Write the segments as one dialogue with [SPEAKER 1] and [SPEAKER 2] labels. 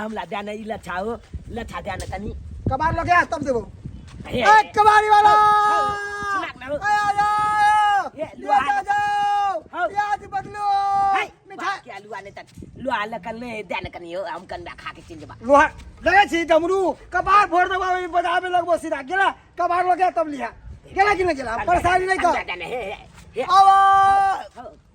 [SPEAKER 1] हमला देना ई लछाओ लछा देना तनी
[SPEAKER 2] कबाड़ लगे तब देबो
[SPEAKER 1] हे
[SPEAKER 2] ए कबाड़ी वाला
[SPEAKER 1] सुनाक ना हो
[SPEAKER 2] आ जाओ
[SPEAKER 1] ये
[SPEAKER 2] ले जाओ
[SPEAKER 1] हाँ।
[SPEAKER 2] प्याज बदलो मिठाई
[SPEAKER 1] क्या लुआ ने तक लुआ लकन ने देना कनी हो हम कन खा के चिन जबा
[SPEAKER 2] लोहा लगे छी डमरू कबाड़ फोड़ देबो बाजार में लगबो सीधा गेला कबाड़ लगे तब लिया गेला कि नहीं गेला परेशानी नहीं कर
[SPEAKER 1] हे
[SPEAKER 2] आओ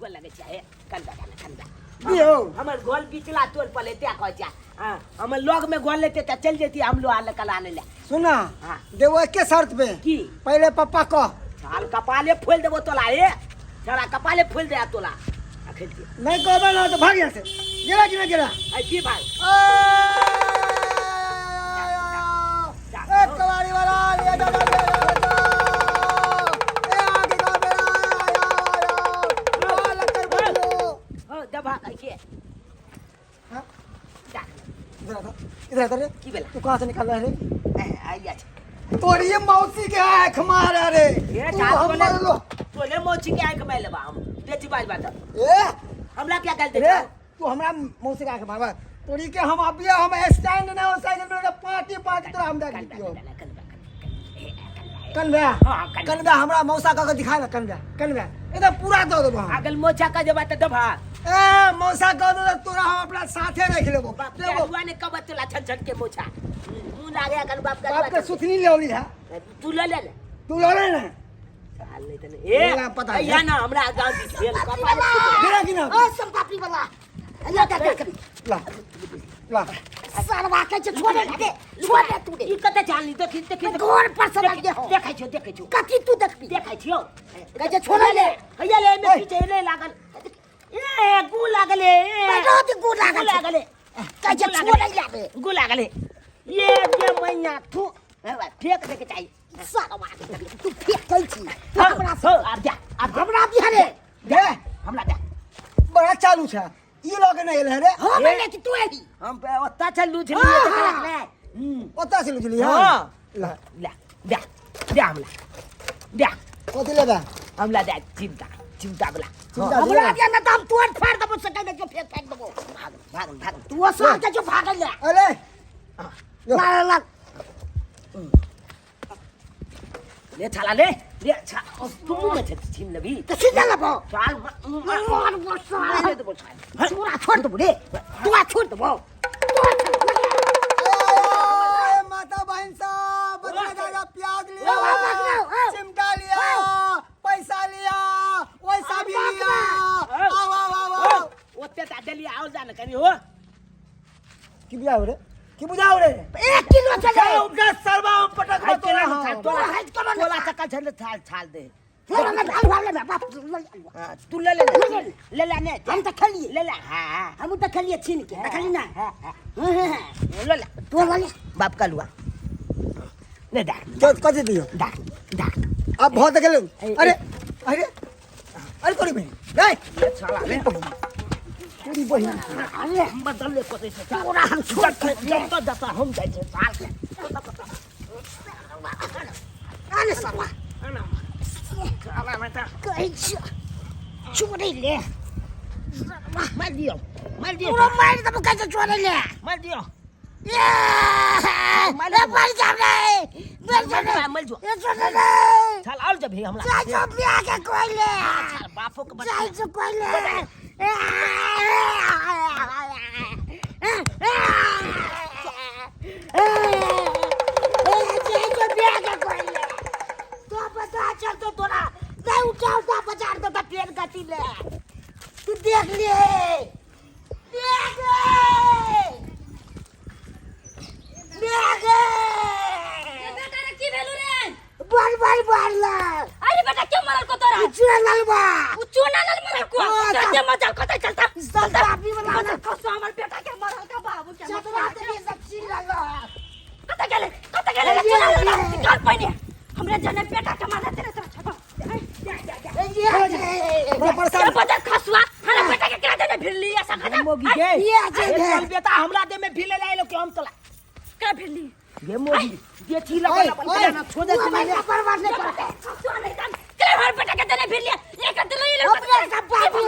[SPEAKER 1] गोल लगे चाहे कंदा कंदा
[SPEAKER 2] दियो
[SPEAKER 1] हमर गोल बिचला तोड़ पले त्या कह जा हां हमर लोग में गोल लेते त चल जेती हम लोग आल कलाने ले
[SPEAKER 2] सुना
[SPEAKER 1] हां
[SPEAKER 2] देबो एके शर्त पे
[SPEAKER 1] की
[SPEAKER 2] पहले पापा कह
[SPEAKER 1] साल कपाले फूल देबो तोला रे साला कपाले फूल दे तोला आखिर के
[SPEAKER 2] नहीं कहबे ना तो भाग यहाँ से गेला कि नहीं गेला
[SPEAKER 1] आई की भाई
[SPEAKER 2] ए कबाड़ी वाला ले जा ए आगे का मेरा आया लकर बोलो
[SPEAKER 1] हो दबा के
[SPEAKER 2] हां
[SPEAKER 1] जा
[SPEAKER 2] इधर रे
[SPEAKER 1] की बेला
[SPEAKER 2] तू कहां से निकल रहा है रे
[SPEAKER 1] आइया
[SPEAKER 2] तोरी ये मौसी के आंख मार रे
[SPEAKER 1] ये
[SPEAKER 2] तू
[SPEAKER 1] चाल
[SPEAKER 2] हम मार लो
[SPEAKER 1] तोले मोची के आंख में लेबा हम बेची बाज बात
[SPEAKER 2] ए
[SPEAKER 1] हमला क्या गलती
[SPEAKER 2] रे तू हमरा मौसी के आंख मारबा तोरी के हम अबिया हम स्टैंड ना हो साइकिल में पार्टी तोरा हम देख लियो कनबा कनबा हमरा मौसा का दिखा ना कनबा इधर पूरा दो दो
[SPEAKER 1] अगल मोचा का जब त दबा
[SPEAKER 2] ए मौसा का दो तोरा हम अपना साथे रख लेबो
[SPEAKER 1] बाबुआ ने कब तला छन छन के मोचा मुंह लागे अगल बाप का
[SPEAKER 2] बाप के सुथनी लेवली है
[SPEAKER 1] तू ले ले
[SPEAKER 2] तू ले ले ना
[SPEAKER 1] चाल ले तने ए
[SPEAKER 2] पता है
[SPEAKER 1] या ना हमरा गांव की खेल कपाल
[SPEAKER 2] गिरा कि ना
[SPEAKER 3] ओ सब पापी वाला अल्लाह का कर
[SPEAKER 2] ला ला
[SPEAKER 3] सारवा के छोड़ दे तू दे
[SPEAKER 1] ई कते चाल नी देखि देखि
[SPEAKER 3] गोर पर से लग गया
[SPEAKER 1] देखै छौ
[SPEAKER 3] कथी तू देखबी
[SPEAKER 1] देखै छियो
[SPEAKER 3] कहे छोड़ ले
[SPEAKER 1] हैया ले में पीछे ले लागल ए गु लागले
[SPEAKER 3] बेटा तो गु लागल कहे छोड़ ले
[SPEAKER 1] गु लागले ये मैया थू फेंक दे के चाहिए
[SPEAKER 3] सारवा तू फेंक कई छी
[SPEAKER 1] हमरा से
[SPEAKER 3] हमरा बिहारे
[SPEAKER 2] दे
[SPEAKER 1] हमरा दे
[SPEAKER 2] बड़ा चालू छा ई लोग नहीं एले रे
[SPEAKER 3] हां मैंने कि तू ही
[SPEAKER 1] हम पे ओत्ता चलू छलिए देखलक ने
[SPEAKER 2] ओता से लुजली हां
[SPEAKER 1] हां
[SPEAKER 2] ला
[SPEAKER 1] ला दे दे हमला दे
[SPEAKER 2] ओती लेबा
[SPEAKER 1] हमला दे चिंता बला
[SPEAKER 3] हमरा के ना हम तोड़ फाड़ दबो सके में जो फेंक दबो
[SPEAKER 1] भाग
[SPEAKER 3] तू सो के जो भाग ले
[SPEAKER 2] अरे
[SPEAKER 3] ला ला
[SPEAKER 1] ले छाला ले छा तू में छीन लेबी
[SPEAKER 3] तो सीधा लबो
[SPEAKER 1] चाल
[SPEAKER 3] मार बसा
[SPEAKER 1] ले दे बोल
[SPEAKER 3] पूरा छोड़ दबो रे तू छोड़ दबो
[SPEAKER 2] माता बहन साहब बदला दादा प्याज लिया चिमटा लिया पैसा लिया वैसा भी लिया आओ
[SPEAKER 1] ओते ता दली आओ जान कनी हो
[SPEAKER 2] की बुझाओ रे की बुझाओ रे
[SPEAKER 3] 1 किलो चले
[SPEAKER 2] उनका सरवा पटक
[SPEAKER 1] हाय
[SPEAKER 2] तोला
[SPEAKER 1] तोला हाय तोला चक्का छल छाल दे
[SPEAKER 3] थोड़ा ना भाग ले बाप
[SPEAKER 1] तू ले ले ने
[SPEAKER 3] हम तो खलिए
[SPEAKER 1] ले ले हां
[SPEAKER 3] हम तो खलिए छीन के खली ना
[SPEAKER 1] ले ले
[SPEAKER 3] तू ले
[SPEAKER 1] बाप का लुआ ले दा
[SPEAKER 2] जो कदे दियो
[SPEAKER 1] दा दा
[SPEAKER 2] अब बहुत गेल अरे अरे अरे तोरी बहन नहीं
[SPEAKER 1] साला रे
[SPEAKER 2] तोरी बहन
[SPEAKER 1] अरे हम बदल ले कोते से पूरा हम छोड़ के जाता हम जाय छे साल के
[SPEAKER 3] अरे साला
[SPEAKER 1] साला मत
[SPEAKER 3] कहीं छोड़ ले
[SPEAKER 1] मार दियो
[SPEAKER 3] पूरा मार दबो कैसे छोड़ ले
[SPEAKER 1] मार दियो
[SPEAKER 3] ये मर जा रे
[SPEAKER 1] मर जो
[SPEAKER 3] ये छोड़ ले
[SPEAKER 1] चल और जब भी हमला
[SPEAKER 3] चाय जो पिया के कोई ले
[SPEAKER 1] बापो के
[SPEAKER 3] चाय जो कोई ले चाय जो पिया के कोई ले तो पता चल तो तोरा नहीं उठाओ बाजार तो पेड़ गति ले तू देख ले बारला
[SPEAKER 4] अरे बेटा क्यों मरल को तोरा
[SPEAKER 3] चुरा लालबा
[SPEAKER 4] चूना नल मरल को क्या मजा कतै चलता
[SPEAKER 3] चलता अभी वाला
[SPEAKER 4] कसो हमर बेटा के मरल का बाबू के
[SPEAKER 3] चतरा ते सब चीज लाला
[SPEAKER 4] कतै गेले चूना निकाल पहिने हमरे जने बेटा के मारले तेरे तरह छपा
[SPEAKER 3] ये
[SPEAKER 4] क्या बदल खसवा हमारा बेटा के केरा देने भिरली ऐसा खा
[SPEAKER 1] मोगी के
[SPEAKER 3] ये
[SPEAKER 1] चल बेटा हमरा दे में भिले लाए लो कि हम तला
[SPEAKER 4] क्या भिरली
[SPEAKER 1] ये मोगी ये चीला वाला बन ना छोड़ दे
[SPEAKER 3] मैं परवाह नहीं करते
[SPEAKER 4] खसवा नहीं कर तेरे हमारे बेटा के देने भिरली एक दिल ये
[SPEAKER 3] अपने का बाबू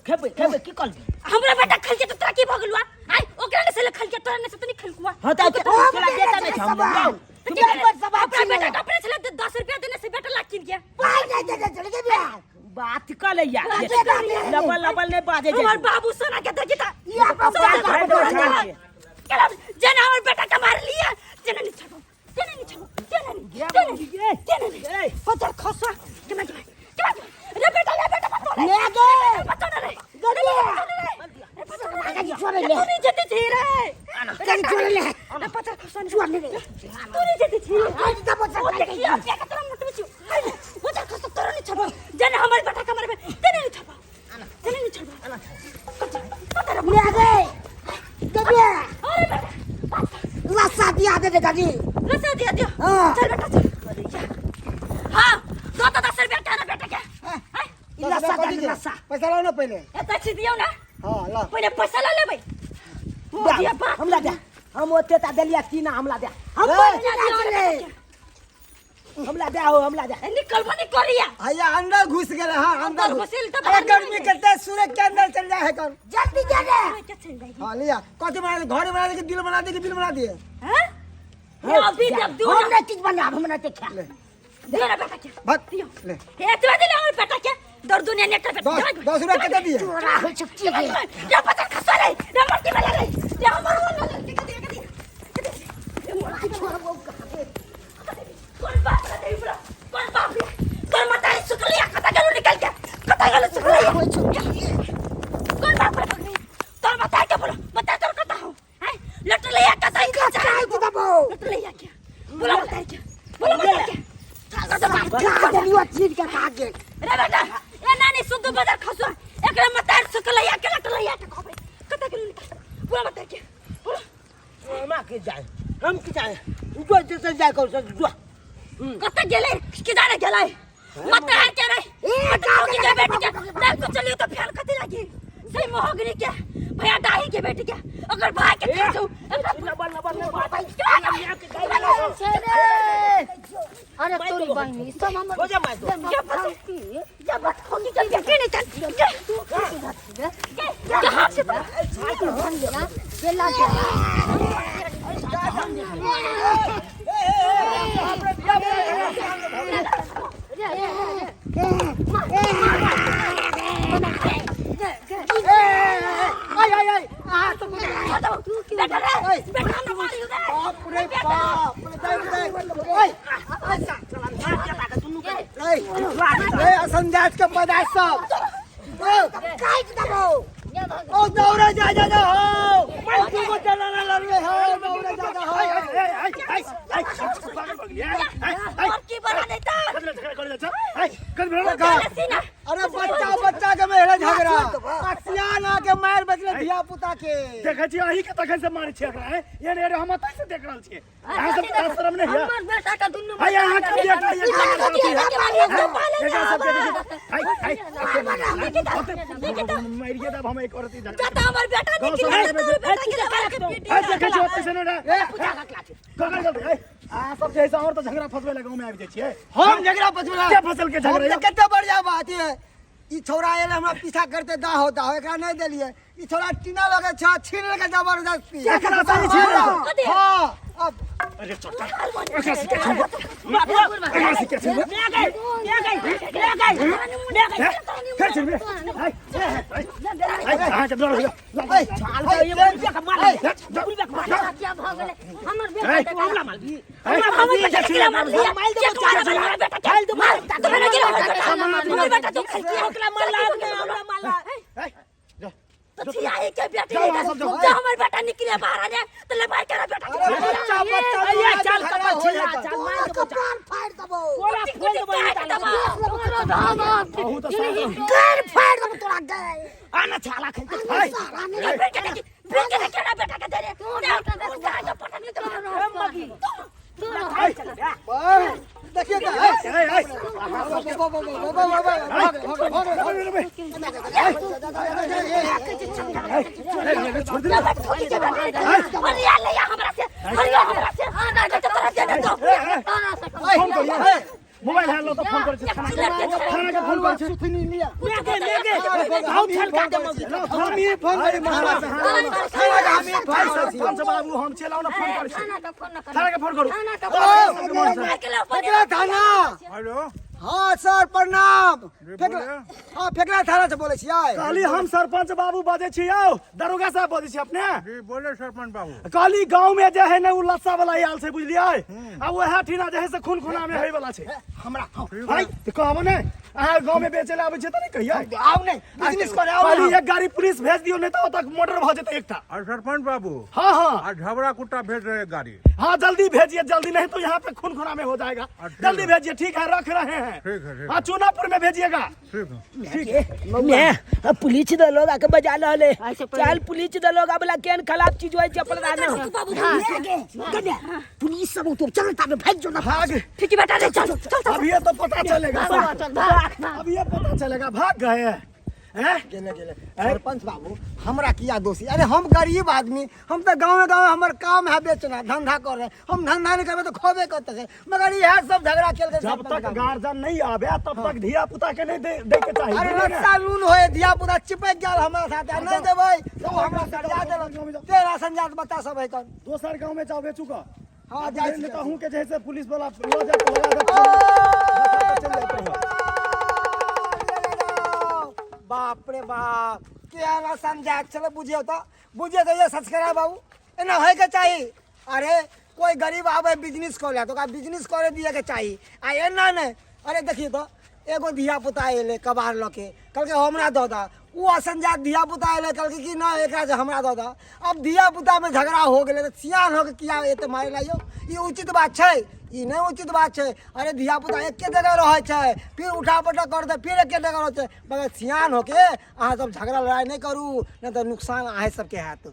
[SPEAKER 1] खेबे की कल
[SPEAKER 4] हमरा बेटा खल के तो तरह की भगलुआ आई ओ ओकरा से खल के तोरा ने से तो नहीं खल कुआ
[SPEAKER 1] हां तो तोरा देता नहीं हम जाओ
[SPEAKER 4] अपना बेटा कपड़े से 10 रुपया देने से बेटा लाख किन के
[SPEAKER 3] भाई नहीं दे चल के बिया
[SPEAKER 1] बात कर ले यार लबल लबल नहीं बाजे
[SPEAKER 4] हमर बाबू सोना के देखी ता
[SPEAKER 3] ये बाबा
[SPEAKER 4] चला जना हमर बेटा के मार लिया जना नहीं छोड़ो जना नहीं छोड़ो जना नहीं पत्थर खसा के मैं रे बेटा ले पता ना रे
[SPEAKER 3] गले छोड़ ले
[SPEAKER 4] तू नहीं जती थी रे
[SPEAKER 3] चल छोड़ ले
[SPEAKER 4] अरे पत्थर खसा
[SPEAKER 3] छोड़ ले
[SPEAKER 4] तू नहीं जती थी
[SPEAKER 3] आज तो बच्चा
[SPEAKER 4] वो देखिए क्या का तेरा मुंह में छू पत्थर खसा तोरा नहीं छोड़ो जना हमर बेटा के मारबे जना नहीं छोड़ो जना नहीं छोड़ो
[SPEAKER 3] ले गए गबिया
[SPEAKER 4] अरे बेटा
[SPEAKER 3] लसा दिया दे गाजी
[SPEAKER 4] लसा दिया
[SPEAKER 3] हाँ।
[SPEAKER 4] चल बेटा चल हां तो 10 रुपया का बेटा के
[SPEAKER 3] लसा दे लसा
[SPEAKER 2] पैसा लाओ ना पहले
[SPEAKER 4] एता छी दियो ना
[SPEAKER 2] हाँ ला
[SPEAKER 4] पहिले पैसा ला लेबै दिया बा
[SPEAKER 1] हमला दे हम ओते ता देलिया की ना हमला दे हमला दे हो हमला दे
[SPEAKER 4] निकल बनी करिया
[SPEAKER 2] भैया अंदर घुस गए हाँ अंदर घुस
[SPEAKER 4] घुसिल तो
[SPEAKER 2] अरे गर्मी करते सूरज के अंदर चल जाए है कौन
[SPEAKER 3] जल्दी जा रे
[SPEAKER 4] क्या चल जाएगी
[SPEAKER 2] हाँ लिया कथी बना दे घर बना दे कि दिल बना दे कि दिल बना दिए
[SPEAKER 4] हैं ये अभी जब दूर
[SPEAKER 3] हम ना चीज बना हम ना देखा
[SPEAKER 2] ले
[SPEAKER 4] दियो ना बेटा के
[SPEAKER 2] भाग ले
[SPEAKER 4] ए तो दिले हमर बेटा के दर दुनिया ने कर
[SPEAKER 2] 10 रुपया कितना दिए
[SPEAKER 3] चोरा हो चुकी है
[SPEAKER 4] ये पता खसा रे ये मट्टी में ले ये हमर वो ले कौन बात है ब्रो कौन बाप है कौन मत है सुकलिया कता गलो निकल के कता गलो सुकलिया कौन बाप है तो बता के बोलो बता तो कता हो हैं लट ले कता ही खा
[SPEAKER 3] काय को दबो
[SPEAKER 4] लट ले क्या बोलो बता के बोलो बता के
[SPEAKER 3] का दलियो चीज का आगे
[SPEAKER 4] रे बेटा ए नानी सुद्ध बदर खसुआ एकरा मत है सुकलिया के लट ले के खोबे कता गलो निकल बोलो बता के बोलो
[SPEAKER 1] मां के जाए हम की जाए जो जैसे जाए को जो
[SPEAKER 4] कता गेले किदाने गेले मत है के रे ए गांव के बेटी के ना कुछ चलियो तो फेल कते लगी सही मोहगनी के भैया डाही के बेटी के अगर भाई के खासू
[SPEAKER 3] अरे तोरी बहनी सब हम
[SPEAKER 1] हो जा मैं तो
[SPEAKER 4] या बात होगी चल के नहीं चल ये हाथ से
[SPEAKER 3] बेला
[SPEAKER 4] बेटा रे बेटा हम मारी दे
[SPEAKER 2] बाप रे बाप ए असंजात के पदार्थ सब
[SPEAKER 3] काय को दबो
[SPEAKER 2] ओ दौड़े जा जा हो मैं तुमको चलाना लड़ रहे हो दौड़े जा जा हो
[SPEAKER 4] और की बना देता
[SPEAKER 2] अरे बच्चा बच्चा के मेरे झगड़ा असियान आके मार बचले धिया पुता के
[SPEAKER 5] देखै छी अही के तखन से मारै छी एकरा है ये रे हम तै से देख रहल छी अहाँ सब शर्म नहीं है
[SPEAKER 4] हमर बेटा का दुनु
[SPEAKER 5] हाय अहाँ के बेटा ये एकरा सब के मारिए दब हम एक औरत झगड़ा
[SPEAKER 4] जाता हमर बेटा निकल
[SPEAKER 5] हाय देखै छी ओते से ना ककर गलती है आ सब जैसा और तो झगड़ा फसबे लगा में आबि जाय छी
[SPEAKER 2] हम झगड़ा पछुला
[SPEAKER 5] क्या फसल के झगड़ा
[SPEAKER 2] कितना बढ़िया बात है ई छोरा एले हमरा पीछा करते दा होता हो एकरा नहीं देलिए ई छोरा टीना लगे छ छीन के जबरदस्ती
[SPEAKER 5] एकरा सारी छीन
[SPEAKER 2] हां अब
[SPEAKER 5] अरे चोटा एकरा से के छुबो एकरा से के छुबो कर छुबे हाय हाय के डर हो
[SPEAKER 1] चाल तो ये बोल के मार
[SPEAKER 3] क्या भ गेले हमर बेटा
[SPEAKER 5] हाय
[SPEAKER 1] हमला मार दी
[SPEAKER 4] हमर बेटा के मार दिया मार बेटा
[SPEAKER 1] खेल दो मार
[SPEAKER 4] तो मैंने गिरा हमर बेटा तो खल के
[SPEAKER 1] ओकरा मारला हमरा मारला
[SPEAKER 4] तो छियाई के बेटी जो हमर बेटा निकले बाहर ने तो ले भाई के बेटा
[SPEAKER 2] बच्चा बच्चा
[SPEAKER 1] ये चाल का छिला चाल मार के बच्चा
[SPEAKER 3] कान फाड़ दबो
[SPEAKER 1] पूरा खोल दो
[SPEAKER 5] बहुत आसान
[SPEAKER 3] कान फाड़ दबो तोरा गए
[SPEAKER 1] आना छाला खेल
[SPEAKER 3] हाय
[SPEAKER 4] बेटा के बेटा के दे रे उसका पता नहीं तो
[SPEAKER 1] मगी
[SPEAKER 2] देखिए
[SPEAKER 5] मोबाइल है लो तो फोन कर थाना के फोन कर
[SPEAKER 2] सुथनी लिया
[SPEAKER 1] लेके घाव छलका दे मौगी
[SPEAKER 2] हम ही फोन करी महाराज हम ही फोन करी
[SPEAKER 5] सरपंच बाबू हम चलाओ ना फोन कर
[SPEAKER 4] थाना का फोन न कर
[SPEAKER 5] थाना के फोन करू
[SPEAKER 4] थाना
[SPEAKER 2] थाना
[SPEAKER 6] हेलो
[SPEAKER 2] हाँ सर प्रणाम
[SPEAKER 6] बोले?
[SPEAKER 2] हाँ फेकला थाना से बोले छियै
[SPEAKER 5] कहली हम सरपंच बाबू बाजे छी यौ दरोगा साहब बाजे छी अपने
[SPEAKER 6] जी बोले सरपंच बाबू
[SPEAKER 5] कहली गांव में जे है ना उ लस्सा वाला आयल से बुझलियै आ वह ठीना जे है से खून खुना में होय वाला छै
[SPEAKER 2] हमरा
[SPEAKER 5] भाई तो कहबो ने अहाँ गांव में बेचे ले आबै छै त नहीं कहियै
[SPEAKER 2] आओ नहीं बिजनेस करे आओ
[SPEAKER 5] कहली एक गाड़ी पुलिस भेज दियो नहीं तो तक मोटर भ जेतै एकटा
[SPEAKER 6] और सरपंच बाबू
[SPEAKER 5] हाँ हाँ
[SPEAKER 6] आज झबरा कुत्ता भेज रहे हैं गाड़ी
[SPEAKER 5] हाँ जल्दी भेजिए जल्दी नहीं तो यहाँ पे खून खुना में हो जाएगा
[SPEAKER 6] ठीक
[SPEAKER 5] जल्दी
[SPEAKER 6] है।
[SPEAKER 5] भेजिए ठीक है रख रहे हैं
[SPEAKER 6] ठीक है
[SPEAKER 5] हाँ चूनापुर में भेजिएगा
[SPEAKER 6] ठीक है
[SPEAKER 1] ने पुलिस द लोग आके बजा रहले
[SPEAKER 4] ऐसे पहले-
[SPEAKER 1] चल पुलिस द लोग आबला केन खराब चीज होय छै अपन राना
[SPEAKER 4] बाबू
[SPEAKER 3] पुलिस सब तो चलता में भाग जो ना
[SPEAKER 5] भाग
[SPEAKER 4] ठीक है बेटा ले चल चल
[SPEAKER 5] अब ये तो पता चलेगा
[SPEAKER 4] चल भाग
[SPEAKER 5] अब ये पता चलेगा भाग गए हैं
[SPEAKER 2] गेले गेले सरपंच बाबू हमरा किया दोषी अरे हम गरीब आदमी हम तो गाँव गाँव हमर काम है बेचना धंधा कर रहे हम धंधा नहीं करबे तो खोबे करते हैं मगर यह सब झगड़ा खेल के
[SPEAKER 5] जब तक गार्जियन नहीं आवे तब तक धिया पुता के नहीं दे के चाहिए
[SPEAKER 2] अरे रक्षा लून होए धिया पुता चिपक गेल हमरा साथे नहीं देबै तो हमरा सजा देलक तेरा संजात बता सब है कर
[SPEAKER 5] दोसर गांव में जाओ बेचू का
[SPEAKER 2] हाँ जाय
[SPEAKER 5] नहीं तो हूं के जैसे पुलिस वाला लो जा के लगा दे चल जाते हैं
[SPEAKER 2] बाप रे बाप क्या समझा चलो बुझियो तो ये सच करा बाबू एना होय के चाहिए अरे कोई गरीब आवे बिजनेस करे तो का बिजनेस करे दिए के चाहिए आ एना नहीं अरे देखिए तो एगो धिया पुता एले कबार लके कल के हमरा दो दा उ असंजात धिया पुता एले कल के कि ना एकरा से हमरा दो दा अब धिया पुता में झगड़ा हो गेले तो सियान हो के किया एते मारे लाइयो ई उचित बात छै ई नहीं उचित बात छै अरे धिया पुता एके जगह रहे छै फिर उठा पटक कर दे फिर एके जगह रहे छै मगर सियान होके अहाँ सब झगड़ा लड़ाई नहीं करू नहीं तो नुकसान अहाँ सबके हैत